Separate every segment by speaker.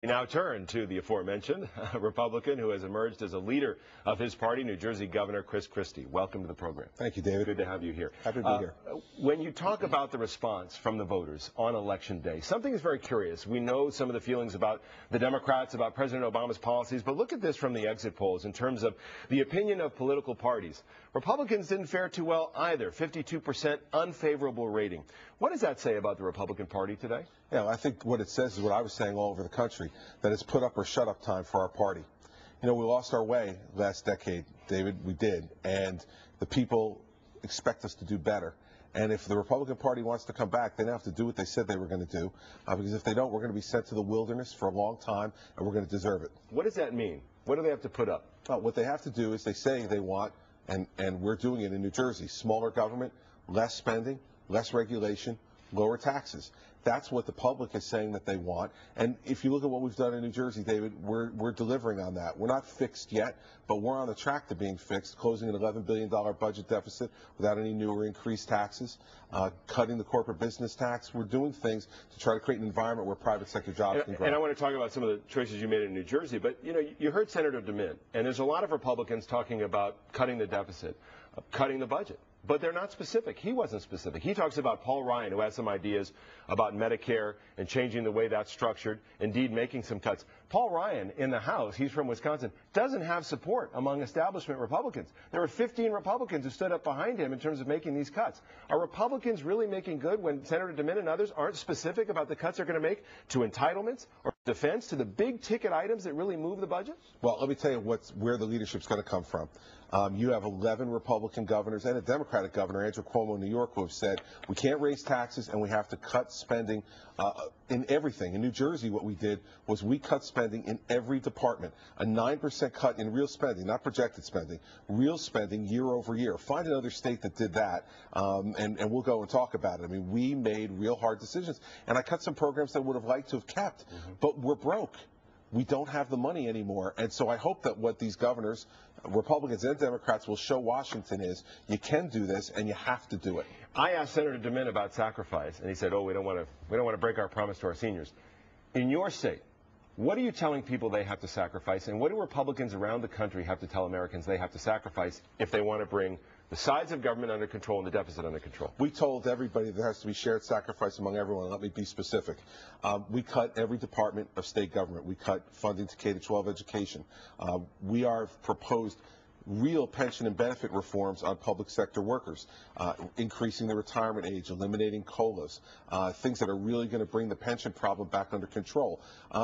Speaker 1: We now turn to the aforementioned Republican who has emerged as a leader of his party, New Jersey Governor Chris Christie. Welcome to the program.
Speaker 2: Thank you, David.
Speaker 1: Good to have you here.
Speaker 2: Happy to be here.
Speaker 1: When you talk about the response from the voters on Election Day, something is very curious. We know some of the feelings about the Democrats, about President Obama's policies, but look at this from the exit polls in terms of the opinion of political parties. Republicans didn't fare too well either, 52% unfavorable rating. What does that say about the Republican Party today?
Speaker 2: Yeah, I think what it says is what I was saying all over the country, that it's put up or shut up time for our party. You know, we lost our way last decade, David, we did, and the people expect us to do better. And if the Republican Party wants to come back, they don't have to do what they said they were going to do, because if they don't, we're going to be sent to the wilderness for a long time, and we're going to deserve it.
Speaker 1: What does that mean? What do they have to put up?
Speaker 2: Well, what they have to do is they say they want, and we're doing it in New Jersey, smaller government, less spending, less regulation, lower taxes. That's what the public is saying that they want. And if you look at what we've done in New Jersey, David, we're delivering on that. We're not fixed yet, but we're on the track to being fixed, closing an $11 billion budget deficit without any new or increased taxes, cutting the corporate business tax. We're doing things to try to create an environment where private sector jobs can grow.
Speaker 1: And I want to talk about some of the choices you made in New Jersey, but you know, you heard Senator DeMint, and there's a lot of Republicans talking about cutting the deficit, cutting the budget. But they're not specific. He wasn't specific. He talks about Paul Ryan, who has some ideas about Medicare and changing the way that's structured, indeed making some cuts. Paul Ryan in the House, he's from Wisconsin, doesn't have support among establishment Republicans. There were 15 Republicans who stood up behind him in terms of making these cuts. Are Republicans really making good when Senator DeMint and others aren't specific about the cuts they're going to make to entitlements or defense, to the big ticket items that really move the budget?
Speaker 2: Well, let me tell you where the leadership's going to come from. You have 11 Republican governors and a Democratic governor, Andrew Cuomo in New York, who have said we can't raise taxes and we have to cut spending in everything. In New Jersey, what we did was we cut spending in every department, a 9% cut in real spending, not projected spending, real spending year over year. Find another state that did that, and we'll go and talk about it. I mean, we made real hard decisions, and I cut some programs that I would have liked to have kept, but we're broke. We don't have the money anymore. And so I hope that what these governors, Republicans and Democrats, will show Washington is you can do this and you have to do it.
Speaker 1: I asked Senator DeMint about sacrifice, and he said, oh, we don't want to break our promise to our seniors. In your state, what are you telling people they have to sacrifice, and what do Republicans around the country have to tell Americans they have to sacrifice if they want to bring the sides of government under control and the deficit under control?
Speaker 2: We told everybody there has to be shared sacrifice among everyone. Let me be specific. We cut every department of state government. We cut funding to K-12 education. We are proposed real pension and benefit reforms on public sector workers, increasing the retirement age, eliminating COLAs, things that are really going to bring the pension problem back under control.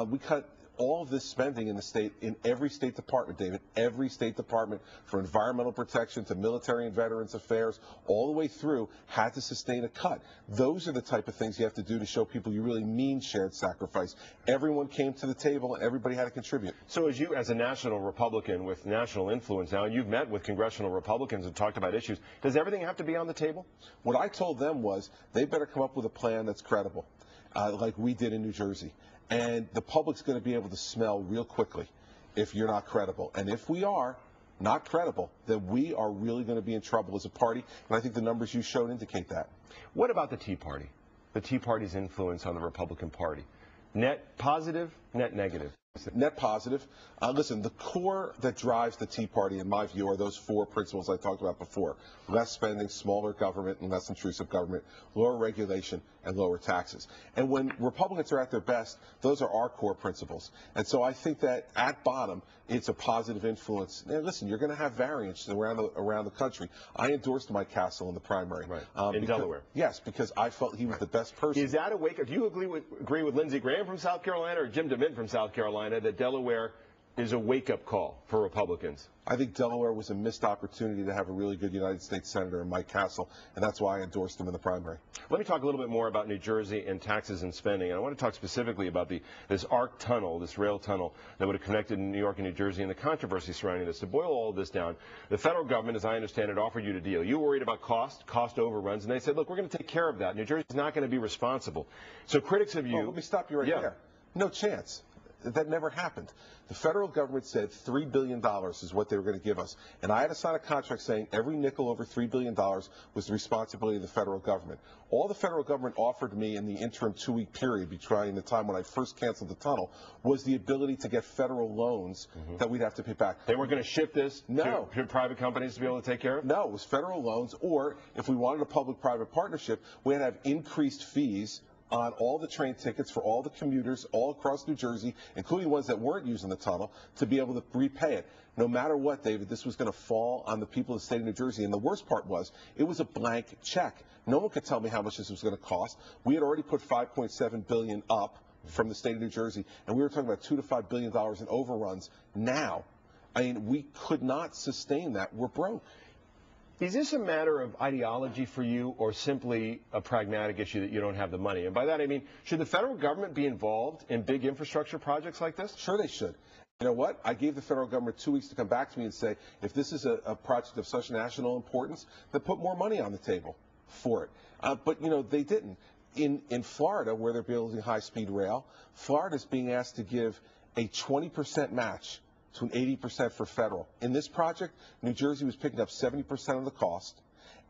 Speaker 2: We cut all of this spending in the state, in every state department, David, every state department, from environmental protection to military and veterans affairs, all the way through, had to sustain a cut. Those are the type of things you have to do to show people you really mean shared sacrifice. Everyone came to the table and everybody had to contribute.
Speaker 1: So as you, as a national Republican with national influence now, and you've met with congressional Republicans and talked about issues, does everything have to be on the table?
Speaker 2: What I told them was they better come up with a plan that's credible, like we did in New Jersey. And the public's going to be able to smell real quickly if you're not credible. And if we are not credible, then we are really going to be in trouble as a party. And I think the numbers you showed indicate that.
Speaker 1: What about the Tea Party? The Tea Party's influence on the Republican Party. Net positive, net negative?
Speaker 2: Net positive. Listen, the core that drives the Tea Party, in my view, are those four principles I talked about before. Less spending, smaller government, and less intrusive government, lower regulation, and lower taxes. And when Republicans are at their best, those are our core principles. And so I think that at bottom, it's a positive influence. And listen, you're going to have variance around the country. I endorsed Mike Castle in the primary.
Speaker 1: Right. In Delaware.
Speaker 2: Yes, because I felt he was the best person.
Speaker 1: Is that a wake-up? Do you agree with Lindsey Graham from South Carolina or Jim DeMint from South Carolina that Delaware is a wake-up call for Republicans?
Speaker 2: I think Delaware was a missed opportunity to have a really good United States Senator in Mike Castle, and that's why I endorsed him in the primary.
Speaker 1: Let me talk a little bit more about New Jersey and taxes and spending. And I want to talk specifically about this ARC tunnel, this rail tunnel that would have connected New York and New Jersey, and the controversy surrounding this. To boil all of this down, the federal government, as I understand it, offered you a deal. You were worried about cost overruns, and they said, look, we're going to take care of that. New Jersey's not going to be responsible. So critics of you...
Speaker 2: Well, let me stop you right there. No chance. That never happened. The federal government said $3 billion is what they were going to give us. And I had to sign a contract saying every nickel over $3 billion was the responsibility of the federal government. All the federal government offered me in the interim 2-week period between the time when I first canceled the tunnel was the ability to get federal loans that we'd have to pay back.
Speaker 1: They weren't going to ship this
Speaker 2: No.
Speaker 1: to private companies to be able to take care of?
Speaker 2: No, it was federal loans, or if we wanted a public-private partnership, we had to have increased fees on all the train tickets for all the commuters all across New Jersey, including ones that weren't using the tunnel, to be able to repay it. No matter what, David, this was going to fall on the people of the state of New Jersey. And the worst part was, it was a blank check. No one could tell me how much this was going to cost. We had already put $5.7 billion up from the state of New Jersey, and we were talking about $2 to $5 billion in overruns now. I mean, we could not sustain that. We're broke.
Speaker 1: Is this a matter of ideology for you or simply a pragmatic issue that you don't have the money? And by that I mean, should the federal government be involved in big infrastructure projects like this?
Speaker 2: Sure they should. You know what? I gave the federal government 2 weeks to come back to me and say, if this is a project of such national importance, then put more money on the table for it. But, you know, they didn't. In Florida, where they're building high-speed rail, Florida's being asked to give a 20% match to an 80% for federal. In this project, New Jersey was picking up 70% of the cost,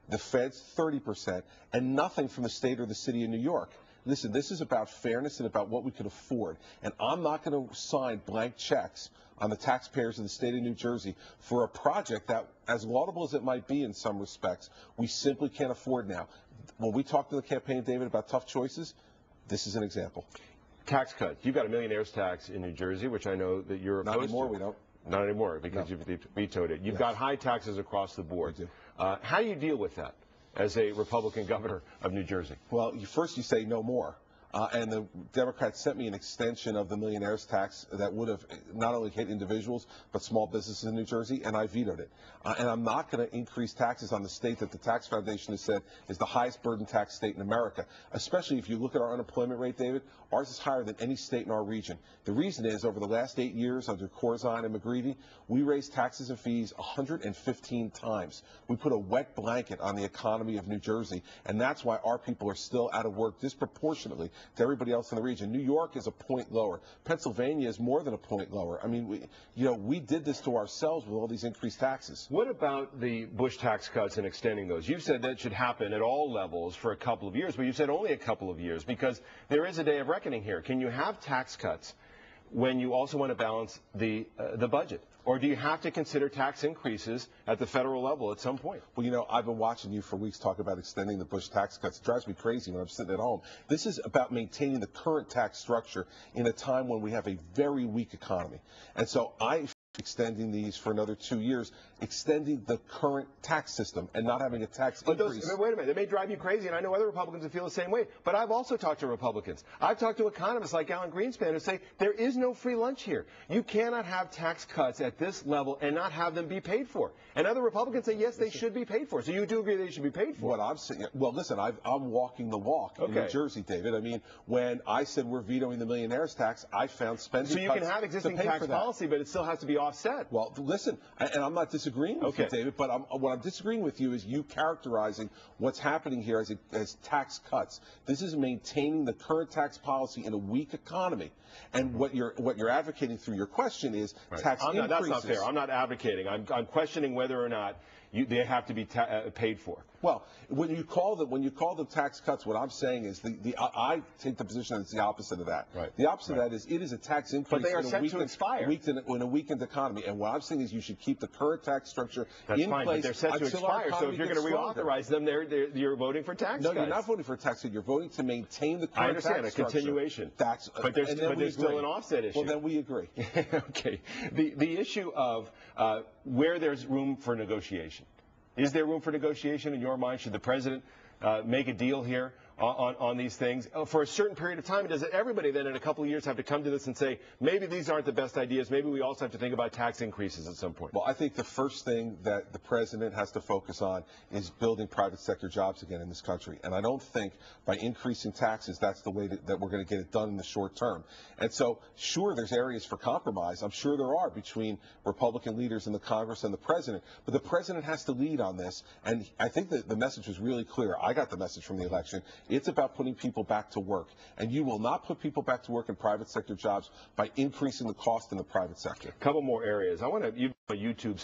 Speaker 2: the feds 30%, and nothing from the state or the city of New York. Listen, this is about fairness and about what we can afford. And I'm not going to sign blank checks on the taxpayers of the state of New Jersey for a project that, as laudable as it might be in some respects, we simply can't afford now. When we talk to the campaign, David, about tough choices, this is an example.
Speaker 1: Tax cuts. You've got a millionaire's tax in New Jersey, which I know that you're opposed to.
Speaker 2: Not anymore, we don't.
Speaker 1: Not anymore, because you've vetoed it. You've got high taxes across the board.
Speaker 2: We do.
Speaker 1: How do you deal with that as a Republican governor of New Jersey?
Speaker 2: Well, first you say no more. And the Democrats sent me an extension of the millionaire's tax that would have not only hit individuals, but small businesses in New Jersey, and I vetoed it. And I'm not going to increase taxes on the state that the Tax Foundation has said is the highest burden tax state in America, especially if you look at our unemployment rate, David. Ours is higher than any state in our region. The reason is, over the last 8 years under Corzine and McGreevey, we raised taxes and fees 115 times. We put a wet blanket on the economy of New Jersey, and that's why our people are still out of work disproportionately to everybody else in the region. New York is a point lower. Pennsylvania is more than a point lower. I mean, we did this to ourselves with all these increased taxes.
Speaker 1: What about the Bush tax cuts and extending those? You've said that should happen at all levels for a couple of years, but you said only a couple of years because there is a day of reckoning here. Can you have tax cuts when you also want to balance the budget? Or do you have to consider tax increases at the federal level at some point?
Speaker 2: Well, you know, I've been watching you for weeks talk about extending the Bush tax cuts. It drives me crazy when I'm sitting at home. This is about maintaining the current tax structure in a time when we have a very weak economy. And so extending these for another 2 years, extending the current tax system and not having a tax increase.
Speaker 1: Wait a minute. They may drive you crazy, and I know other Republicans who feel the same way, but I've also talked to Republicans. I've talked to economists like Alan Greenspan who say there is no free lunch here. You cannot have tax cuts at this level and not have them be paid for. And other Republicans say, yes, they should be paid for. So you do agree they should be paid for?
Speaker 2: What I'm saying, well, listen, I'm walking the walk in New Jersey, David. I mean, when I said we're vetoing the millionaire's tax, I found spending
Speaker 1: cuts. So you can have existing tax policy, but it still has to be offset.
Speaker 2: Well, listen, and I'm not disagreeing with you, David, but what I'm disagreeing with you is you characterizing what's happening here as tax cuts. This is maintaining the current tax policy in a weak economy. And what you're advocating through your question is tax increases.
Speaker 1: That's not fair. I'm not advocating. I'm questioning whether or not they have to be paid for.
Speaker 2: Well, when you call them tax cuts, what I'm saying is I take the position that it's the opposite of that.
Speaker 1: Right.
Speaker 2: The opposite of that is it is a tax increase.
Speaker 1: But they are set to expire.
Speaker 2: In a weakened economy. And what I'm saying is you should keep the current tax structure in
Speaker 1: fine,
Speaker 2: place.
Speaker 1: But they're set to expire. So if you're going to reauthorize them, you're voting for tax cuts.
Speaker 2: No, you're not voting for a tax cut. You're voting to maintain the current tax structure.
Speaker 1: I understand, a continuation.
Speaker 2: But
Speaker 1: there's still an offset issue.
Speaker 2: Well, then we agree.
Speaker 1: Okay. The issue of where there's room for negotiation. Is there room for negotiation in your mind? Should the president make a deal here on these things for a certain period of time? Does everybody then in a couple of years have to come to this and say, maybe these aren't the best ideas, maybe we also have to think about tax increases at some point?
Speaker 2: Well, I think the first thing that the president has to focus on is building private sector jobs again in this country. And I don't think by increasing taxes that's the way that we're going to get it done in the short term. And so, sure, there's areas for compromise. I'm sure there are between Republican leaders in the Congress and the president. But the president has to lead on this. And I think that the message was really clear. I got the message from the election. It's about putting people back to work. And you will not put people back to work in private sector jobs by increasing the cost in the private sector.
Speaker 1: A couple more areas. I want to, you YouTube